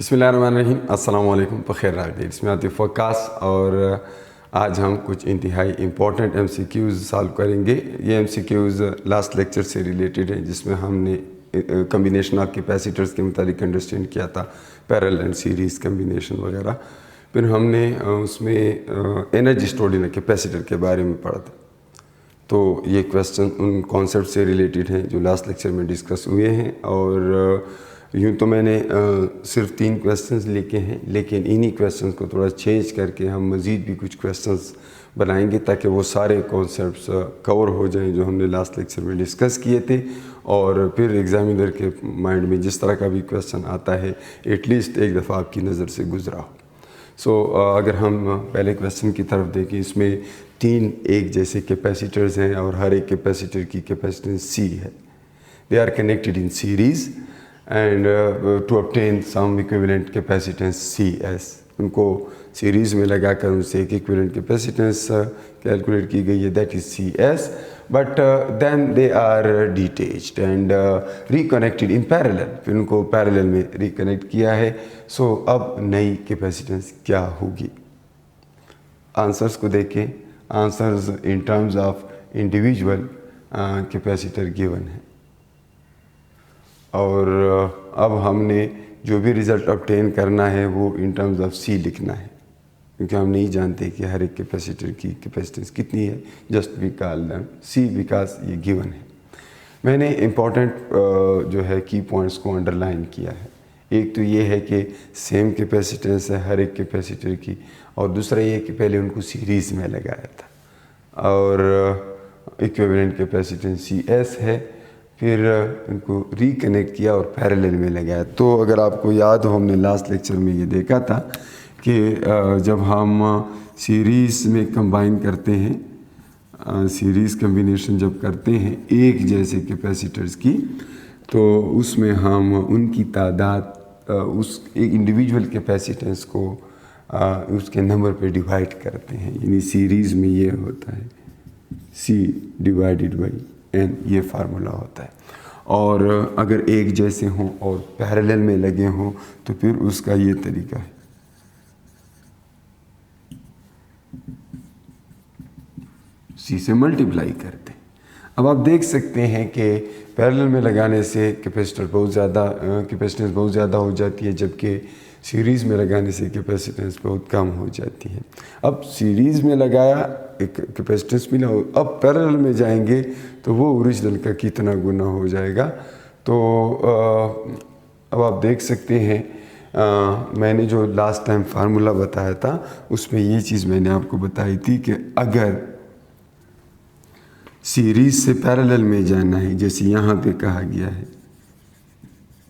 बिस्मिल्लाहिर्रहमानिर्रहीम, अस्सलाम वालेकुम। बख़ैर रागदीर, इसमें आतिफ़ वक्कास और आज हम कुछ इंतहाई इम्पॉर्टेंट MCQs सॉल्व करेंगे। ये MCQs लास्ट लेक्चर से रिलेटेड है जिसमें हमने कम्बिनेशन ऑफ कैपेसिटर्स के मुतालिक अंडरस्टैंड किया था, पैरेलल एंड सीरीज़ कम्बिनेशन वगैरह। फिर हमने उसमें एनर्जी स्टोर्ड इन कैपेसिटर के बारे में पढ़ा था। तो ये क्वेश्चन उन कॉन्सेप्ट से रिलेटेड हैं जो लास्ट लेक्चर में डिस्कस हुए हैं। और यूँ तो मैंने सिर्फ 3 क्वेश्चंस लिखे हैं, लेकिन इन्हीं क्वेश्चंस को थोड़ा चेंज करके हम मज़ीद भी कुछ क्वेश्चंस बनाएंगे ताकि वो सारे कॉन्सेप्ट्स कवर हो जाएं जो हमने लास्ट लेक्चर में डिस्कस किए थे। और फिर एग्ज़ामिनर के माइंड में जिस तरह का भी क्वेश्चन आता है एटलीस्ट एक दफ़ा आपकी नज़र से गुजरा हो। अगर हम पहले क्वेश्चन की तरफ देखें, इसमें 3 एक जैसे कैपेसिटर्स हैं और हर एक कैपेसिटर की कैपेसिटेंस C है। They are connected in series and to obtain some equivalent capacitance CS। उनको सीरीज़ में लगाकर उनसे एक इक्विवेलेंट कैपेसिटेंस कैलकुलेट की गई है, that is CS। But then they are detached and reconnected in parallel. फिर उनको पैरेलल में रिकनेक्ट किया है। अब नई कैपेसिटेंस क्या होगी? आंसर्स को देखें। Answers in terms of individual capacitor given है और अब हमने जो भी रिज़ल्ट ऑब्टेन करना है वो इन टर्म्स ऑफ C लिखना है, क्योंकि हम नहीं जानते कि हर एक कैपेसिटर की कैपेसिटेंस कितनी है। Just we call them C because ये गिवन है। मैंने इम्पॉर्टेंट जो है की पॉइंट्स को अंडरलाइन किया है। एक तो ये है कि सेम कैपेसिटेंस है हर एक कैपेसिटर की, और दूसरा ये कि पहले उनको सीरीज़ में लगाया था और इक्विवेलेंट कैपेसिटेंस CS है। फिर इनको रिकनेक्ट किया और पैरेलल में लगाया। तो अगर आपको याद हो, हमने लास्ट लेक्चर में ये देखा था कि जब हम सीरीज़ में कंबाइन करते हैं, सीरीज़ कम्बिनेशन जब करते हैं एक जैसे कैपेसिटर्स की, तो उसमें हम उनकी तादाद उस एक इंडिविजुअल कैपेसिटेंस को उसके नंबर पे डिवाइड करते हैं। यानी सीरीज़ में ये होता है C डिवाइडेड बाई N, ये फार्मूला होता है। और अगर एक जैसे हों और पैरेलल में लगे हों तो फिर उसका ये तरीका है। C से मल्टीप्लाई करते हैं। अब आप देख सकते हैं कि पैरेलल में लगाने से कैपेसिटेंस बहुत ज़्यादा हो जाती है, जबकि सीरीज़ में लगाने से कैपेसिटेंस बहुत कम हो जाती है। अब सीरीज़ में लगाया, एक कैपेसिटेंस मिला, अब पैरेलल में जाएंगे तो वो ओरिजिनल का कितना गुना हो जाएगा। तो अब आप देख सकते हैं मैंने जो लास्ट टाइम फार्मूला बताया था उसमें ये चीज़ मैंने आपको बताई थी कि अगर सीरीज़ से पैरेलल में जाना है, जैसे यहाँ पे कहा गया है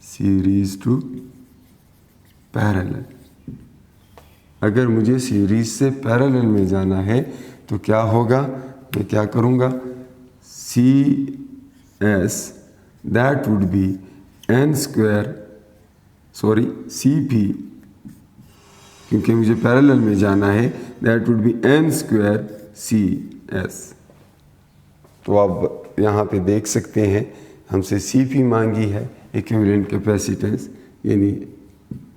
सीरीज़ टू पैरेलल, अगर मुझे सीरीज़ से पैरेलल में जाना है तो क्या होगा? मैं क्या करूँगा? CS that would B CP, क्योंकि मुझे पैरेलल में जाना है, that would B N² CS। तो आप यहाँ पे देख सकते हैं हमसे CP मांगी है, इक्विवेलेंट कैपेसिटेंस, यानी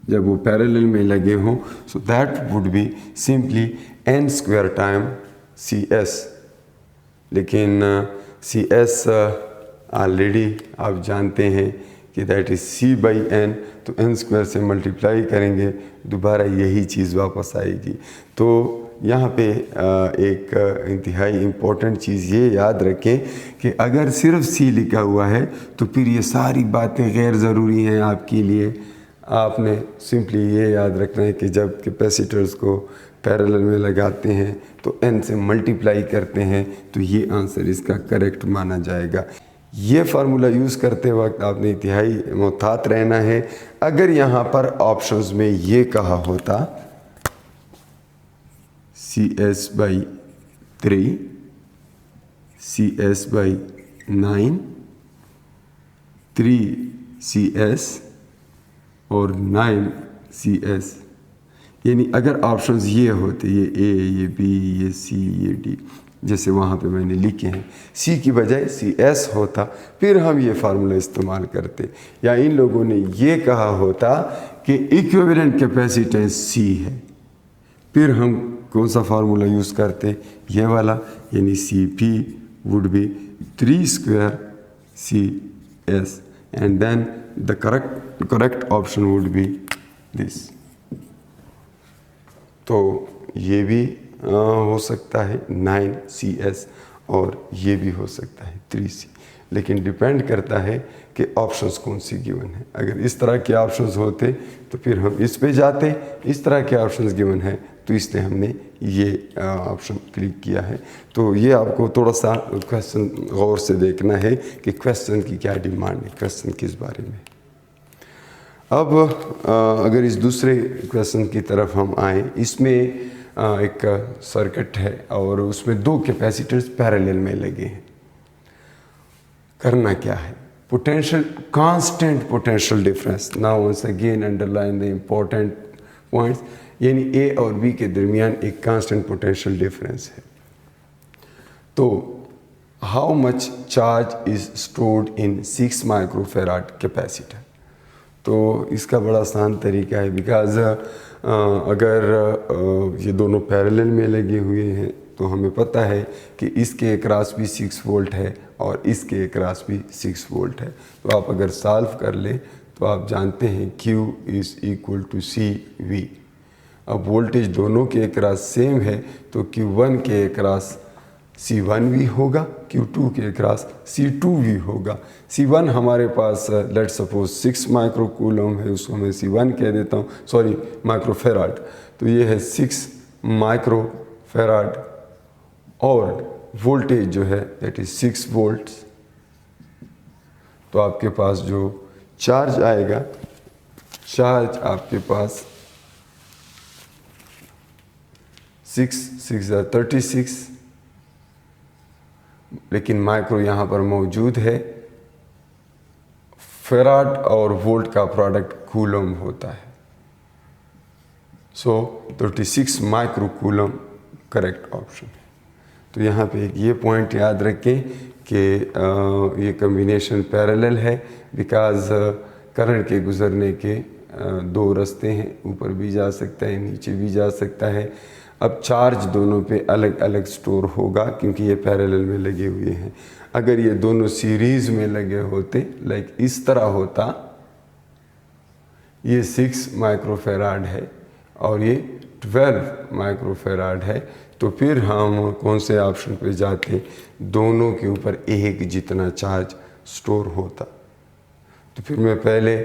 जब वो पैरेलल में लगे हों। So that would be simply N² time CS। लेकिन CS ऑलरेडी आप जानते हैं कि दैट इज़ C/N, तो N² से मल्टीप्लाई करेंगे, दोबारा यही चीज़ वापस आएगी। तो यहाँ पे एक इंतहाई इम्पोर्टेंट चीज़ ये याद रखें कि अगर सिर्फ C लिखा हुआ है तो फिर ये सारी बातें गैर ज़रूरी हैं आपके लिए। आपने सिंपली ये याद रखना है कि जब कैपेसिटर्स को पैरेलल में लगाते हैं तो N से मल्टीप्लाई करते हैं, तो ये आंसर इसका करेक्ट माना जाएगा। ये फार्मूला यूज़ करते वक्त आपने इंतहाई मोहतात रहना है। अगर यहाँ पर ऑप्शंस में ये कहा होता CS/3, CS/9, 3CS और 9CS, यानी अगर ऑप्शंस ये होते, ये A, ये B, ये C, ये D, जैसे वहाँ पे मैंने लिखे हैं, C की बजाय CS होता, फिर हम ये फार्मूला इस्तेमाल करते। या इन लोगों ने ये कहा होता कि इक्विवेलेंट कैपेसिटेंस C है, फिर हम कौन सा फार्मूला यूज़ करते, ये वाला, यानी CP would be 3 square CS and then the correct option would be this. तो ये भी हो सकता है 9CS और ये भी हो सकता है 3C, लेकिन डिपेंड करता है कि ऑप्शंस कौन सी गिवन है। अगर इस तरह के ऑप्शंस होते तो फिर हम इस पे जाते, इस तरह के ऑप्शंस गिवन है तो इसलिए हमने ये ऑप्शन क्लिक किया है। तो ये आपको थोड़ा सा क्वेश्चन गौर से देखना है कि क्वेश्चन की क्या डिमांड है, क्वेश्चन किस बारे में। अब अगर इस दूसरे क्वेश्चन की तरफ हम आए, इसमें एक सर्किट है और उसमें 2 कैपेसिटर्स पैरेलल में लगे हैं। करना क्या है, potential, constant potential difference. Now once again underline the important points, यानी ए और बी के दरमियान एक कांस्टेंट पोटेंशियल डिफरेंस है। तो how much charge is stored in 6 microfarad capacitor. तो इसका बड़ा आसान तरीका है, बिकॉज अगर ये दोनों पैरेलल में लगे हुए हैं तो हमें पता है कि इसके अक्रॉस भी 6 वोल्ट है और इसके अक्रॉस भी 6 वोल्ट है। तो आप अगर सॉल्व कर लें तो आप जानते हैं Q is equal to CV। अब वोल्टेज दोनों के अक्रॉस सेम है तो Q1 के अक्रॉस C1 भी होगा, Q2 के अक्रॉस C2 भी होगा। C1 हमारे पास लेट सपोज 6 माइक्रो कूलम है, उसको मैं C1 कह देता हूँ, सॉरी माइक्रोफेराड। तो ये है 6 माइक्रोफेराड और वोल्टेज जो है दैट इज 6 वोल्ट्स। तो आपके पास जो चार्ज आएगा, चार्ज आपके पास 6 36, लेकिन माइक्रो यहाँ पर मौजूद है। फेराड और वोल्ट का प्रोडक्ट कूलम होता है। सो 36 माइक्रो कूलम करेक्ट ऑप्शन है। तो यहाँ पे एक ये पॉइंट याद रखें कि ये कम्बिनेशन पैरेलल है, बिकॉज करंट के गुज़रने के 2 रास्ते हैं, ऊपर भी जा सकता है, नीचे भी जा सकता है। अब चार्ज दोनों पे अलग अलग स्टोर होगा क्योंकि ये पैरेलल में लगे हुए हैं। अगर ये दोनों सीरीज़ में लगे होते, लाइक इस तरह होता, ये 6 माइक्रोफेराड है और ये 12 माइक्रोफेराड है, तो फिर हम कौन से ऑप्शन पे जाते, दोनों के ऊपर एक जितना चार्ज स्टोर होता। तो फिर मैं पहले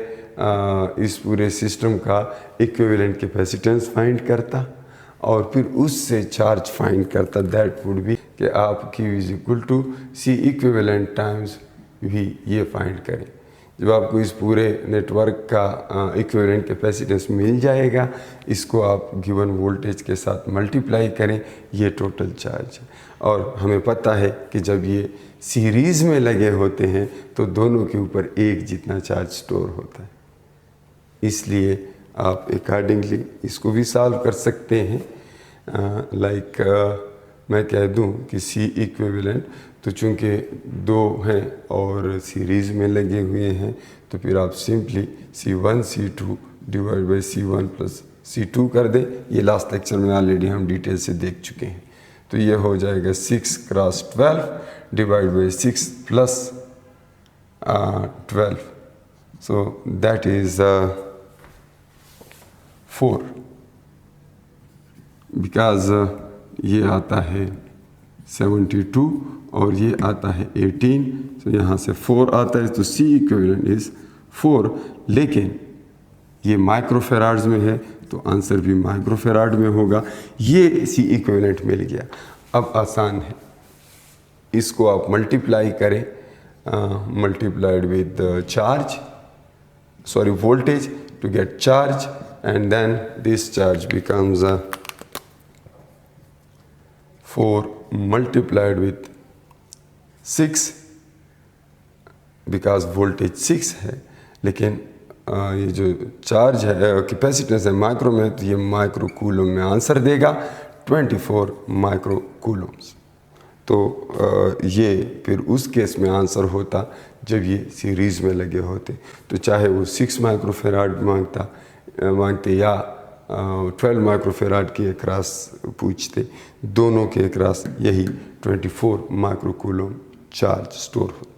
इस पूरे सिस्टम का इक्विवेलेंट कैपेसिटेंस फाइंड करता और फिर उससे चार्ज फाइंड करता। दैट वुड बी कि आप Q is equal to C equivalent times V, ये फाइंड करें। जब आपको इस पूरे नेटवर्क का इक्विवेलेंट कैपेसिटेंस मिल जाएगा, इसको आप गिवन वोल्टेज के साथ मल्टीप्लाई करें, ये टोटल चार्ज है। और हमें पता है कि जब ये सीरीज़ में लगे होते हैं तो दोनों के ऊपर एक जितना चार्ज स्टोर होता है। इसलिए आप अकॉर्डिंगली इसको भी सॉल्व कर सकते हैं। मैं कह दूं कि C इक्विवेलेंट, तो चूँकि 2 हैं और सीरीज़ में लगे हुए हैं, तो फिर आप simply C1 C2 divide by C1 plus C2 कर दें। ये लास्ट लेक्चर में ऑलरेडी हम डिटेल से देख चुके हैं। तो ये हो जाएगा 6 cross 12 divide by 6 plus 12, so that is 4, because ये आता है 72 और ये आता है 18, तो यहाँ से 4 आता है, तो C इक्विवेलेंट इज़ 4। लेकिन ये माइक्रोफेराड्स में है तो आंसर भी माइक्रोफेराड में होगा। ये C इक्विवेलेंट मिल गया। अब आसान है, इसको आप मल्टीप्लाई करें, multiplied with charge, sorry voltage to get charge, and then this charge becomes 4 multiplied with 6, because voltage 6 है, लेकिन ये जो चार्ज है कैपेसिटेंस है माइक्रो में, तो ये माइक्रो कूलम में आंसर देगा 24 माइक्रो कूलम्स। तो ये फिर उस केस में आंसर होता जब ये सीरीज़ में लगे होते। तो चाहे वो 6 माइक्रोफेराड मांगता मांगते या 12 माइक्रोफेराड के अक्रॉस पूछते, दोनों के अक्रॉस यही 24 माइक्रोकूलम चार्ज स्टोर होता है।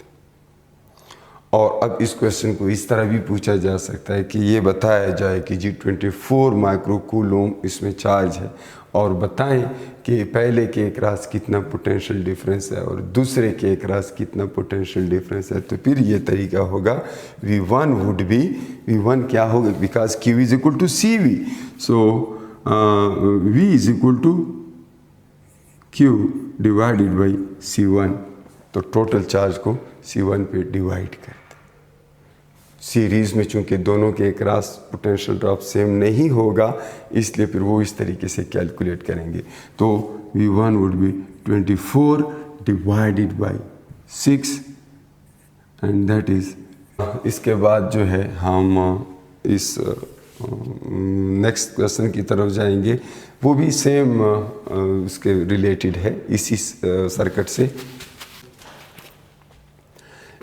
और अब इस क्वेश्चन को इस तरह भी पूछा जा सकता है कि ये बताया जाए कि जी 24 माइक्रोकूलम इसमें चार्ज है और बताएं कि पहले के अक्रॉस कितना पोटेंशियल डिफरेंस है और दूसरे के अक्रॉस कितना पोटेंशियल डिफरेंस है। तो फिर ये तरीका होगा V1 वुड बी, V1 क्या होगा, because Q is equal to CV, so V is equal to Q divided by C1। तो टोटल चार्ज को C1 पे डिवाइड करते, सीरीज़ में चूंकि दोनों के अक्रॉस पोटेंशियल ड्रॉप सेम नहीं होगा इसलिए फिर वो इस तरीके से कैलकुलेट करेंगे। तो V1 would be 24 divided by 6 and that is. इसके बाद जो है हम इस नेक्स्ट क्वेश्चन की तरफ जाएंगे, वो भी सेम उसके रिलेटेड है इसी सर्किट से।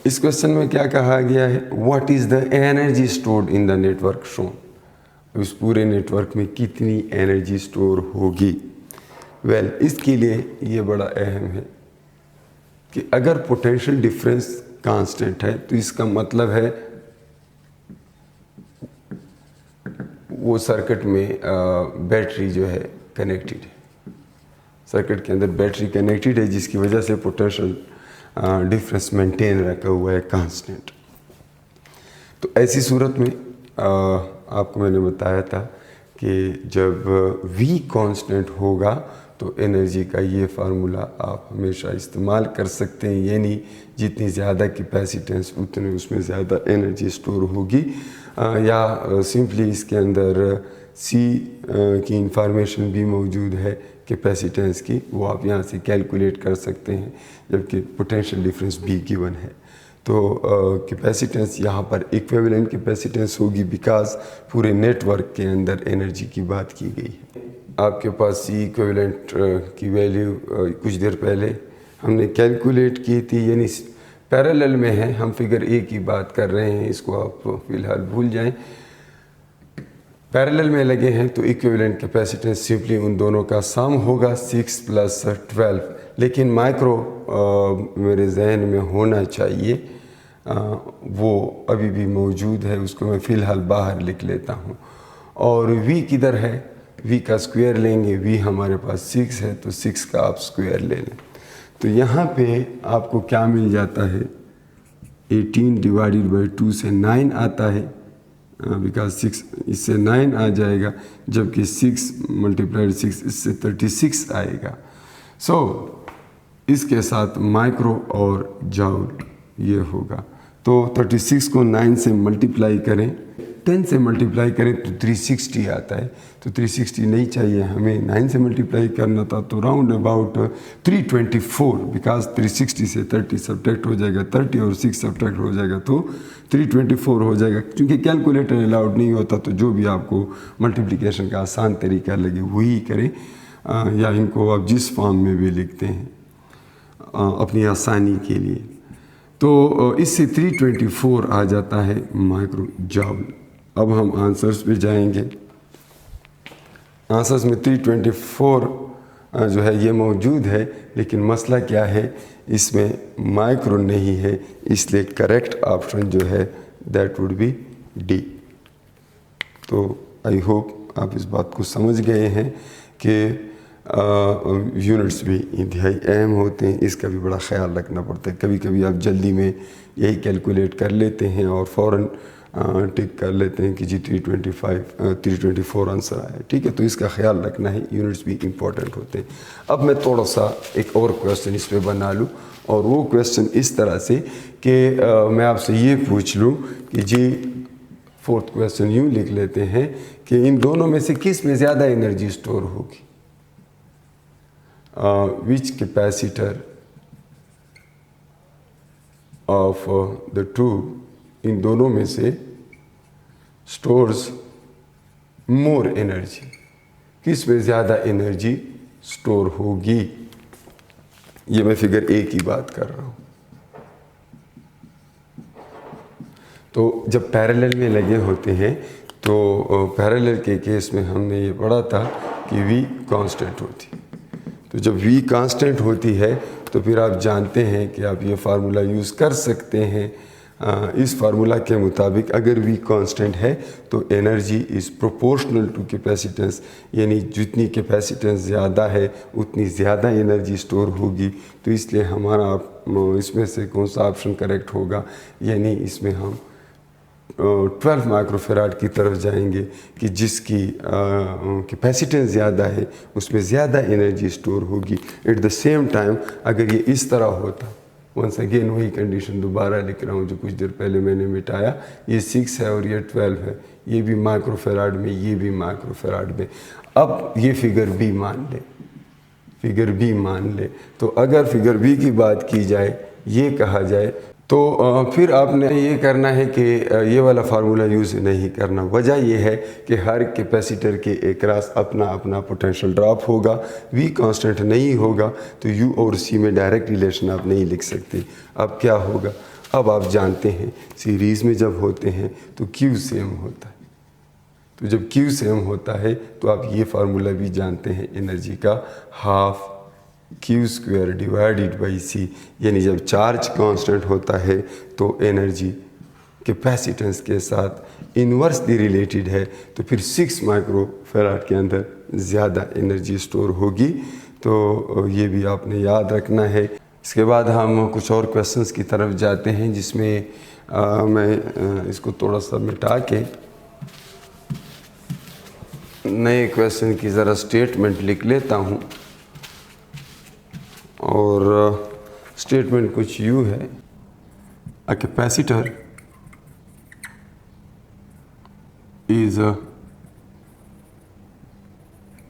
इस क्वेश्चन में क्या कहा गया है, what is the energy stored in the network shown, उस पूरे नेटवर्क में कितनी एनर्जी स्टोर होगी। वेल इसके लिए ये बड़ा अहम है कि अगर पोटेंशियल डिफरेंस कांस्टेंट है तो इसका मतलब है वो सर्किट में बैटरी जो है कनेक्टेड है, सर्किट के अंदर बैटरी कनेक्टेड है जिसकी वजह से पोटेंशियल डिफरेंस मेंटेन रखा हुआ है कांस्टेंट। तो ऐसी सूरत में आपको मैंने बताया था कि जब V कांस्टेंट होगा तो एनर्जी का ये फार्मूला आप हमेशा इस्तेमाल कर सकते हैं, यानी जितनी ज़्यादा कैपेसिटेंस उतने उसमें ज़्यादा एनर्जी स्टोर होगी, या सिंपली इसके अंदर C की इंफॉर्मेशन भी मौजूद है कैपेसिटेंस की, वो आप यहाँ से कैलकुलेट कर सकते हैं, जबकि पोटेंशियल डिफरेंस भी गिवन है। तो कैपेसिटेंस यहाँ पर इक्विवेलेंट कैपेसिटेंस होगी बिकॉज पूरे नेटवर्क के अंदर एनर्जी की बात की गई है। आपके पास C इक्विवेलेंट की वैल्यू कुछ देर पहले हमने कैलकुलेट की थी, यानी पैरेलल में है, हम फिगर A की बात कर रहे हैं, इसको आप फिलहाल भूल जाएं। पैरेलल में लगे हैं तो इक्विवेलेंट कैपेसिटेंस सिंपली उन दोनों का सम होगा 6 + 12, लेकिन माइक्रो मेरे जहन में होना चाहिए, वो अभी भी मौजूद है, उसको मैं फ़िलहाल बाहर लिख लेता हूँ। और V किधर है, V का स्क्वायर लेंगे, V हमारे पास 6 है तो 6 का आप स्क्वायर ले लें, तो यहाँ पे आपको क्या मिल जाता है, 18 डिवाइडेड बाई 2 से 9 आता है, बिकॉज 6 इससे 9 आ जाएगा, जबकि 6 × 6 इससे 36 आएगा। सो इसके साथ माइक्रो और जाउल ये होगा, तो 36 को 9 से मल्टीप्लाई करें, 10 से मल्टीप्लाई करें तो 360 आता है, तो 360 नहीं चाहिए हमें, 9 से मल्टीप्लाई करना था, तो राउंड अबाउट 324, बिकॉज 360 से 30 सब्ट्रैक्ट हो जाएगा, 30 और 6 सब्ट्रैक्ट हो जाएगा तो 324 हो जाएगा। क्योंकि कैलकुलेटर अलाउड नहीं होता तो जो भी आपको मल्टीप्लिकेशन का आसान तरीका लगे वही करें, या इनको आप जिस फॉर्म में भी लिखते हैं अपनी आसानी के लिए। तो इससे 324 आ जाता है माइक्रो जाउल। अब हम आंसर्स पे जाएंगे। आंसर्स में 324 जो है ये मौजूद है, लेकिन मसला क्या है, इसमें माइक्रो नहीं है, इसलिए करेक्ट ऑप्शन जो है दैट वुड बी डी। तो आई होप आप इस बात को समझ गए हैं कि यूनिट्स भी इंतहाई अहम होते हैं, इसका भी बड़ा ख्याल रखना पड़ता है। कभी कभी आप जल्दी में यही कैलकुलेट कर लेते हैं और फ़ौरन टिक कर लेते हैं कि जी 324 आंसर आया, ठीक है, तो इसका ख्याल रखना है, यूनिट्स भी इम्पोर्टेंट होते हैं। अब मैं थोड़ा सा एक और क्वेश्चन इस पर बना लूँ, और वो क्वेश्चन इस तरह से कि मैं आपसे ये पूछ लूँ कि जी 4th क्वेश्चन यूँ लिख लेते हैं कि इन दोनों में से किस में ज़्यादा एनर्जी स्टोर होगी, which capacitor of the two, इन दोनों में से स्टोर्स मोर एनर्जी, किस में ज़्यादा एनर्जी स्टोर होगी। ये मैं फिगर A की बात कर रहा हूँ। तो जब पैरेलल में लगे होते हैं तो पैरेलल के केस में हमने ये पढ़ा था कि V कांस्टेंट होती। तो जब V कांस्टेंट होती है तो फिर आप जानते हैं कि आप ये फार्मूला यूज़ कर सकते हैं। इस फार्मूला के मुताबिक अगर V कांस्टेंट है तो energy is proportional to capacitance, यानी जितनी कैपेसिटेंस ज़्यादा है उतनी ज़्यादा एनर्जी स्टोर होगी। तो इसलिए हमारा इसमें से कौन सा ऑप्शन करेक्ट होगा, यानी इसमें हम 12 माइक्रोफेराड की तरफ जाएंगे कि जिसकी कैपेसिटेंस ज़्यादा है उसमें ज़्यादा एनर्जी स्टोर होगी। एट द सेम टाइम अगर ये इस तरह होता, वंस अगेन वही कंडीशन दोबारा लिख रहा हूँ जो कुछ देर पहले मैंने मिटाया, ये 6 है और ये 12 है, ये भी माइक्रोफेराड में, ये भी माइक्रोफेराड में। अब ये फिगर बी मान ले, फिगर बी मान ले। तो अगर फिगर बी की बात की जाए, ये कहा जाए, तो फिर आपने ये करना है कि ये वाला फार्मूला यूज़ नहीं करना। वजह ये है कि हर कैपेसिटर के एकरास अपना अपना पोटेंशियल ड्रॉप होगा, V कांस्टेंट नहीं होगा तो U और C में डायरेक्ट रिलेशन आप नहीं लिख सकते। अब क्या होगा, अब आप जानते हैं सीरीज़ में जब होते हैं तो Q सेम होता है। तो जब Q सेम होता है तो आप ये फार्मूला भी जानते हैं एनर्जी का, half Q² divided by C, यानी जब चार्ज कांस्टेंट होता है तो एनर्जी कैपेसिटेंस के साथ इन्वर्सली रिलेटेड है, तो फिर 6 माइक्रोफेराड के अंदर ज़्यादा एनर्जी स्टोर होगी। तो ये भी आपने याद रखना है। इसके बाद हम कुछ और क्वेश्चंस की तरफ जाते हैं जिसमें मैं इसको थोड़ा सा मिटा के नए क्वेश्चन की ज़रा स्टेटमेंट लिख लेता हूँ। और स्टेटमेंट कुछ यूँ है, a capacitor is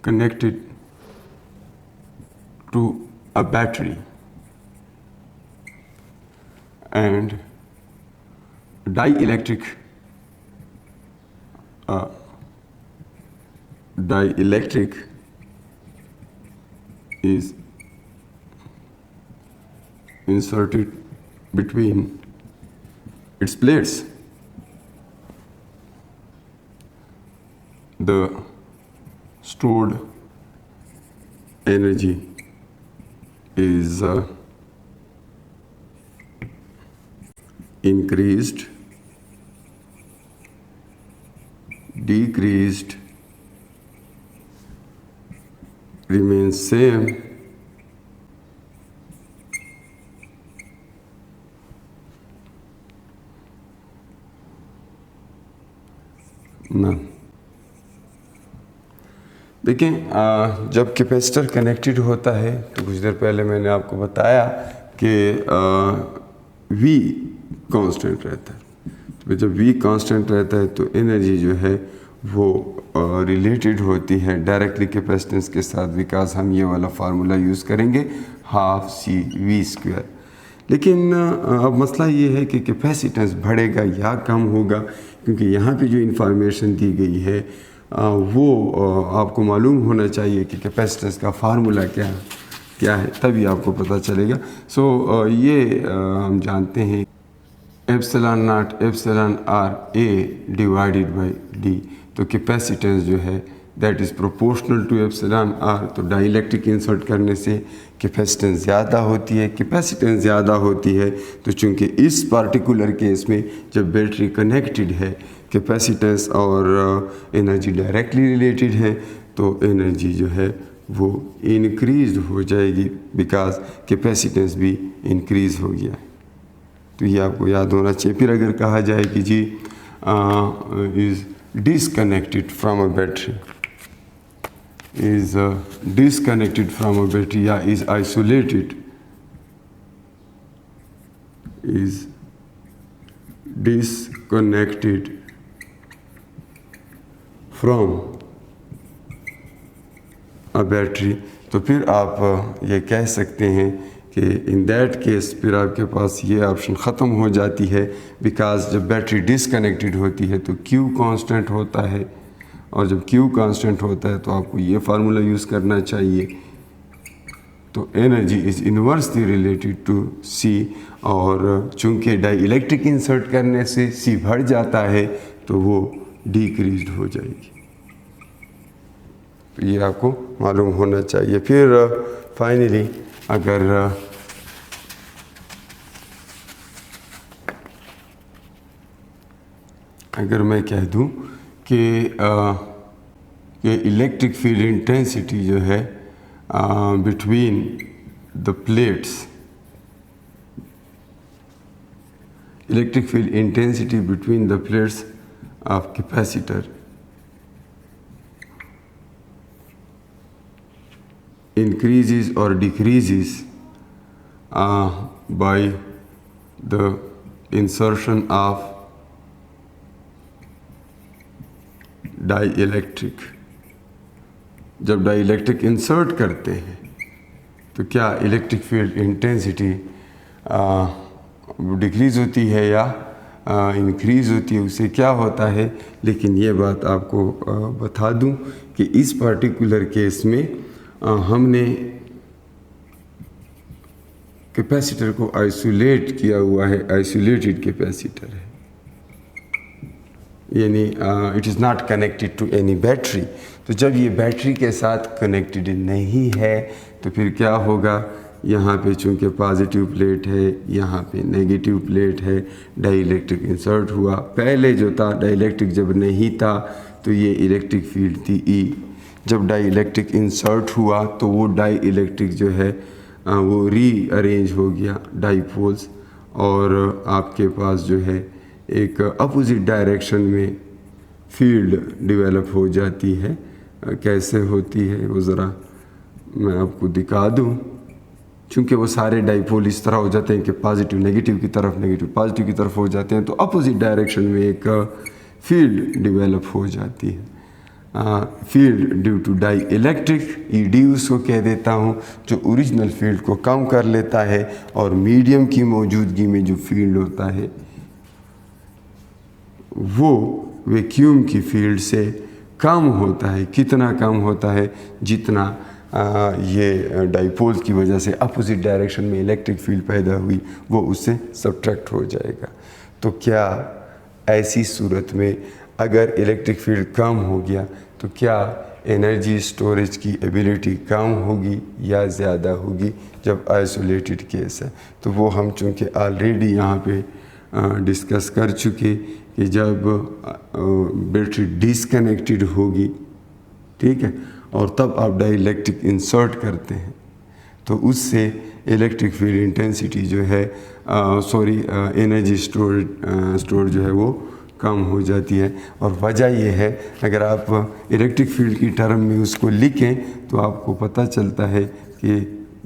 connected to a battery and dielectric is inserted between its plates. The stored energy is increased, decreased, remains same, none। देखें, जब कैपेसिटर कनेक्टेड होता है तो कुछ देर पहले मैंने आपको बताया कि V कांस्टेंट रहता है। तो जब V कांस्टेंट रहता है तो एनर्जी जो है वो रिलेटेड होती है डायरेक्टली कैपेसिटेंस के साथ, बिकॉज हम ये वाला फार्मूला यूज़ करेंगे, हाफ CV²। लेकिन अब मसला ये है कि कैपेसिटेंस बढ़ेगा या कम होगा, क्योंकि यहाँ पे जो इन्फॉर्मेशन दी गई है वो आपको मालूम होना चाहिए कि कैपेसिटेंस का फार्मूला क्या है, तभी आपको पता चलेगा। सो ये हम जानते हैं ε0 εRA डिवाइडेड बाई D। तो कैपेसिटेंस जो है that is proportional to εR। तो डाइलेक्ट्रिक इंसर्ट करने से कैपेसिटेंस ज़्यादा होती है। कैपेसिटेंस ज़्यादा होती है तो चूँकि इस पार्टिकुलर केस में जब बैटरी कनेक्टेड है, कैपेसिटेंस और एनर्जी डायरेक्टली रिलेटेड है, तो एनर्जी जो है वो इंक्रीज हो जाएगी, बिकॉज कैपेसिटेंस भी इंक्रीज हो गया। तो ये आपको याद होना चाहिए। फिर अगर कहा जाए कि जी is disconnected from a battery, is disconnected from a battery या is isolated, is disconnected from a battery, तो फिर आप ये कह सकते हैं कि इन दैट केस फिर आपके पास ये ऑप्शन ख़त्म हो जाती है, बिकॉज जब बैटरी डिसकनेक्टेड होती है तो Q कांस्टेंट होता है, और जब Q कांस्टेंट होता है तो आपको ये फार्मूला यूज़ करना चाहिए। तो energy is inversely related to C, और चूँकि डाई इलेक्ट्रिक इंसर्ट करने से C बढ़ जाता है तो वो डिक्रीज हो जाएगी। तो ये आपको मालूम होना चाहिए। फिर फाइनली अगर मैं कह दूं कि इलेक्ट्रिक फील्ड इंटेंसिटी जो है between the plates, electric field intensity between the plates of capacitor increases or decreases by the insertion of dielectric. जब डाइइलेक्ट्रिक इंसर्ट करते हैं तो क्या इलेक्ट्रिक फील्ड इंटेंसिटी डिक्रीज़ होती है या इंक्रीज़ होती है, उससे क्या होता है। लेकिन ये बात आपको बता दूं कि इस पर्टिकुलर केस में हमने कैपेसिटर को आइसोलेट किया हुआ है, आइसोलेटेड कैपेसिटर है, यानी it is not connected to any battery. तो जब ये बैटरी के साथ कनेक्टेड नहीं है तो फिर क्या होगा, यहाँ पे चूँकि पॉजिटिव प्लेट है, यहाँ पे नेगेटिव प्लेट है, डाइइलेक्ट्रिक इंसर्ट हुआ। पहले जो था डाइइलेक्ट्रिक जब नहीं था तो ये इलेक्ट्रिक फील्ड थी ई। जब डाइइलेक्ट्रिक इंसर्ट हुआ तो वो डाइइलेक्ट्रिक जो है वो रीअरेंज हो गया डाइपोल्स, और आपके पास जो है एक अपोजिट डायरेक्शन में फील्ड डेवलप हो जाती है। कैसे होती है वो ज़रा मैं आपको दिखा दूं। चूँकि वो सारे डाइपोल इस तरह हो जाते हैं कि पॉजिटिव नेगेटिव की तरफ, नेगेटिव पॉजिटिव की तरफ हो जाते हैं, तो अपोजिट डायरेक्शन में एक फील्ड डेवलप हो जाती है। Field due to dielectric, E D उसको कह देता हूँ, जो ओरिजिनल फील्ड को कम कर लेता है, और मीडियम की मौजूदगी में जो फील्ड होता है वो वैक्यूम की फील्ड से कम होता है। कितना कम होता है, जितना ये डाइपोल की वजह से अपोजिट डायरेक्शन में इलेक्ट्रिक फील्ड पैदा हुई वो उससे सब्ट्रैक्ट हो जाएगा। तो क्या ऐसी सूरत में अगर इलेक्ट्रिक फील्ड कम हो गया तो क्या एनर्जी स्टोरेज की एबिलिटी कम होगी या ज़्यादा होगी जब आइसोलेटेड केस है। तो वो हम चूँकि ऑलरेडी यहाँ पे डिस्कस कर चुके कि जब बैटरी डिसकनेक्टेड होगी, ठीक है, और तब आप डाइइलेक्ट्रिक इंसर्ट करते हैं तो उससे इलेक्ट्रिक फील्ड इंटेंसिटी जो है एनर्जी स्टोर जो है वो कम हो जाती है। और वजह ये है, अगर आप इलेक्ट्रिक फील्ड की टर्म में उसको लिखें तो आपको पता चलता है कि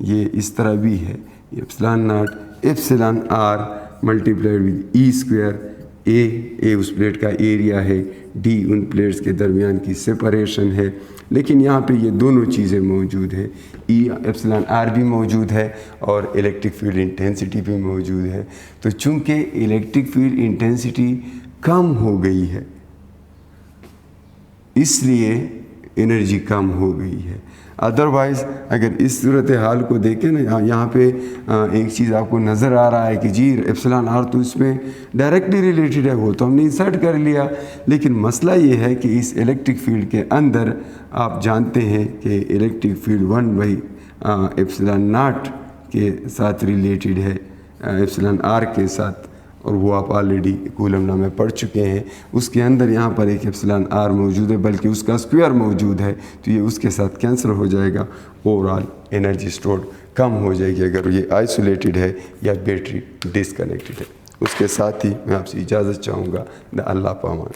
ये इस तरह भी है, epsilon not epsilon are multiplied with E square. ए उस प्लेट का एरिया है, डी उन प्लेट्स के दरमियान की सेपरेशन है। लेकिन यहाँ पे ये दोनों चीज़ें मौजूद है, ई एप्सिलॉन आर भी मौजूद है और इलेक्ट्रिक फील्ड इंटेंसिटी भी मौजूद है। तो चूँकि इलेक्ट्रिक फील्ड इंटेंसिटी कम हो गई है इसलिए एनर्जी कम हो गई है। अदरवाइज़ अगर इस सूरत हाल को देखें ना, यहाँ पे एक चीज़ आपको नज़र आ रहा है कि जी एप्सिलॉन आर तो इसमें डायरेक्टली रिलेटेड है, वो तो हमने इंसर्ट कर लिया। लेकिन मसला ये है कि इस इलेक्ट्रिक फील्ड के अंदर आप जानते हैं कि इलेक्ट्रिक फील्ड 1 एप्सिलॉन नॉट के साथ रिलेटेड है, एप्सिलॉन आर के साथ, और वो आप ऑलरेडी कूलम लॉ में पढ़ चुके हैं। उसके अंदर यहाँ पर एक एप्सिलॉन आर मौजूद है, बल्कि उसका स्क्वायर मौजूद है, तो ये उसके साथ कैंसिल हो जाएगा। ओवरऑल एनर्जी स्टोर्ड कम हो जाएगी अगर ये आइसोलेटेड है या बैटरी डिसकनेक्टेड है। उसके साथ ही मैं आपसे इजाज़त चाहूँगा। द अल्लाह पामान।